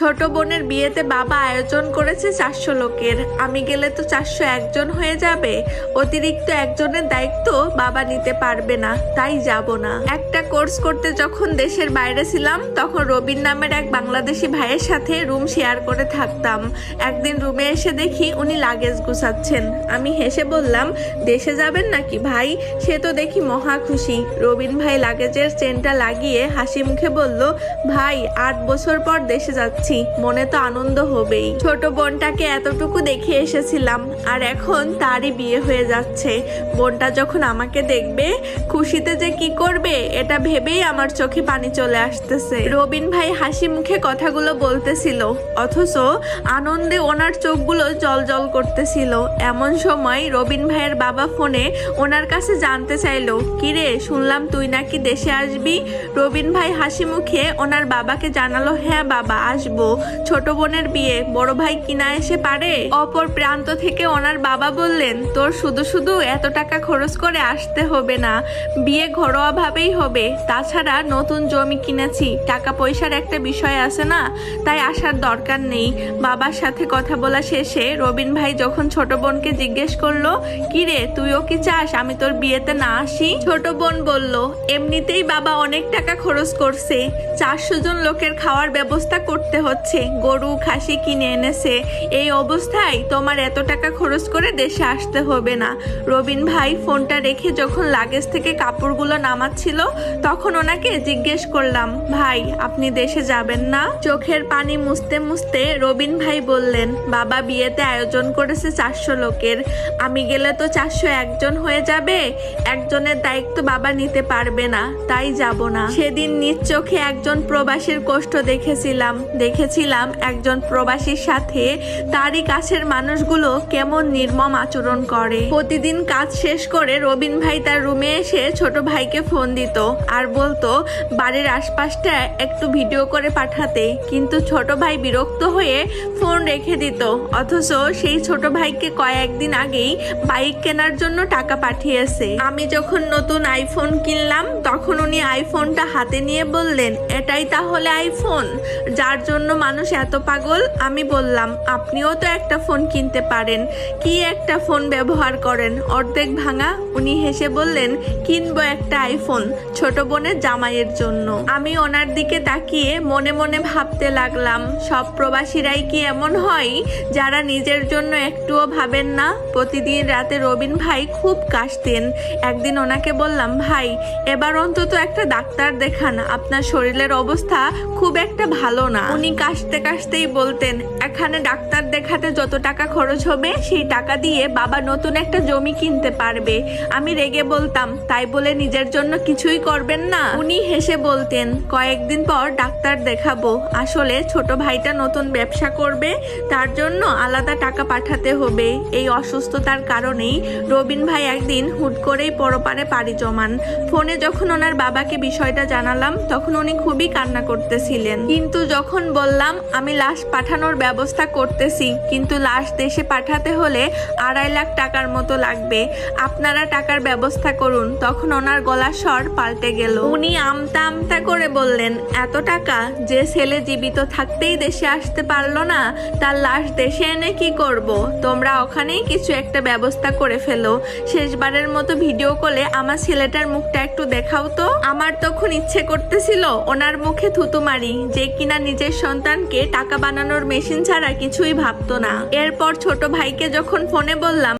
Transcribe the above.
ছোট বোনের বিয়েতে বাবা আয়োজন করেছে 400 লোকের। আমি গেলে তো 401 জন হয়ে যাবে। অতিরিক্ত একজনের দায়িত্ব বাবা নিতে পারবে না, তাই যাব না। একটা কোর্স করতে যখন দেশের বাইরে ছিলাম তখন রবিন নামের এক বাংলাদেশি ভাইয়ের সাথে রুম শেয়ার করে থাকতাম। একদিন রুমে এসে দেখি উনি লাগেজ গুছাচ্ছেন। আমি হেসে বললাম, দেশে যাবেন নাকি ভাই? সে তো দেখি মহা খুশি। রবিন ভাই লাগেজের চেনটা লাগিয়ে হাসি মুখে বলল, ভাই 8 বছর পর দেশে যাচ্ছি, মনে তো আনন্দ হবেই। ছোট বোনটাকে এতটুকু দেখে এসেছিলাম আর এখন তারই বিয়ে হয়ে যাচ্ছে। বোনটা যখন আমাকে দেখবে খুশিতে যে কি করবে এটা ভেবেই আমার চোখে পানি চলে আসতেছে। রবিন ভাই হাসি মুখে কথাগুলো বলতেছিল, অথচ আনন্দে ওনার চোখগুলো জল করতেছিল। এমন সময় রবিন ভাইয়ের বাবা ফোনে ওনার কাছে জানতে চাইলো, কিরে শুনলাম তুই নাকি দেশে আসবি? রবিন ভাই হাসি মুখে ওনার বাবাকে জানালো, হ্যাঁ বাবা আসবো, ছোট বোনের বিয়ে, বড় ভাই কিনা এসে পারে? অপর প্রান্ত থেকে ওনার বাবা বললেন, তোর শুধু এত টাকা খরচ করে আসতে হবে না, বিয়ে ঘরোয়া ভাবেই হবে। তাছাড়া নতুন জমি কিনেছি, টাকা পয়সার একটা বিষয় আছে না, তাই আসার দরকার নেই। বাবার সাথে কথা বলা শেষে রবিন ভাই যখন ছোট বোনকে জিজ্ঞেস করলো, কিরে তুইও কি চাস আমি তোর বিয়েতে না আসি? ছোট বোন বলল, এমনিতেই বাবা অনেক টাকা খরচ করছে, 400 জন লোকের খাওয়ার ব্যবস্থা করতে হচ্ছে, গরু খাসি কিনে এনেছে। এই অবস্থায় তোমার এত টাকা খরচ করে দেশে আসতে হবে না। রবিন ভাই ফোনটা রেখে যখন লাগেজ থেকে কাপড়গুলো নামাচ্ছিল তখন ওনাকে জিজ্ঞেস করলাম, ভাই আপনি দেশে যাবেন না? চোখের পানি মুছতে মুছতে রবিন ভাই বললেন, বাবা বিয়েতে আয়োজন করেছে 400 লোকের, আমি গেলে তো 401 জন হয়ে যাবে। একজনের দায়িত্ব বাবা নিতে পারবে না, তাই যাব না। সেদিন নিজ চোখে একজন প্রবাসীর কষ্ট দেখেছিলাম একজন প্রবাসীর সাথে তারই কাছের মানুষগুলো কেমন নির্মম আচরণ করে। প্রতিদিন কাজ শেষ করে রবিন ভাই তার রুমে এসে ছোট ভাইকে ফোন দিত আর বলতো বাড়ির আশপাশটা একটু ভিডিও করে পাঠাতে, কিন্তু ছোট ভাই বিরক্ত হয়ে ফোন রেখে দিত। অথচ সেই ছোট ভাইকে কয়েকদিন আগেই বাইক কেনার জন্য টাকা পাঠিয়েছে। আমি যখন নতুন আইফোন কিনলাম তখন উনি আইফোনটা হাতে নিয়ে বললেন, এটাই তাহলে আইফোন যার জন্য মানুষ এত পাগল? আমি বললাম, আপনিও তো একটা ফোন কিনতে পারেন, কি একটা ফোন ব্যবহার করেন অর্ধেক ভাঙা? উনি হেসে বললেন, কিনবো একটা আইফোন ছোট বোনের জামাইয়ের জন্য। আমি ওনার দিকে তাকিয়ে মনে মনে ভাবতে লাগলাম, সব প্রবাসীরাই কি এমন হয় যারা নিজের জন্য একটুও ভাবেন না? প্রতিদিন রাতে রবিন ভাই খুব কাশতেন। একদিন ওনাকে বললাম, ভাই এবার অন্তত একটা ডাক্তার দেখান, আপনার শরীরের অবস্থা খুব একটা ভালো না। উনি কাশতেই বলতেন, এখানে ডাক্তার দেখাতে যত টাকা খরচ হবে সেই টাকা দিয়ে বাবা নতুন একটা জমি কিনতে পারবে। আমি রেগে বলতাম, তাই বলে নিজের জন্য কিছুই করবেন না? উনি হেসে বলতেন, কয়েকদিন পর ডাক্তার দেখাবো, আসলে ছোট ভাইটা নতুন ব্যবসা করবে, তার জন্য আলাদা টাকা পাঠাতে হবে। এই অসুস্থতার কারণেই রবিন ভাই একদিন হুট করেই পরপারে পাড়ি জমান। ফোনে যখন ওনার বাবাকে বিষয়টা জানালাম তখন উনি খুবই কান্না করতেছিলেন। কিন্তু যখন বললাম আমি লাশ পাঠানোর ব্যবস্থা করতেছি, কিন্তু লাশ দেশে পাঠাতে হলে 2.5 লাখ টাকার মতো লাগবে, আপনারা টাকার ব্যবস্থা করুন, তখন ওনার গলার স্বর পাল্টে গেল। উনি আমতা করে বললেন, এত টাকা? যে ছেলে জীবিত থাকতেই দেশে আসতে পারলো না, তার লাশ দেশে এনে কি করব? তোমরা ওখানেই কিছু একটা ব্যবস্থা করে ফেলো। শেষবারের মতো ভিডিও কলে আমার ছেলেটার মুখটা একটু দেখাও তো। আমার তখন ইচ্ছে করতেছিল ওনার মুখে থুতু মারি, যে কিনা নিজের সন্তানকে টাকা বানানোর মেশিন ছাড়া কিছুই ভাবতো না। এরপর ছোট ভাইকে যখন ফোনে বললাম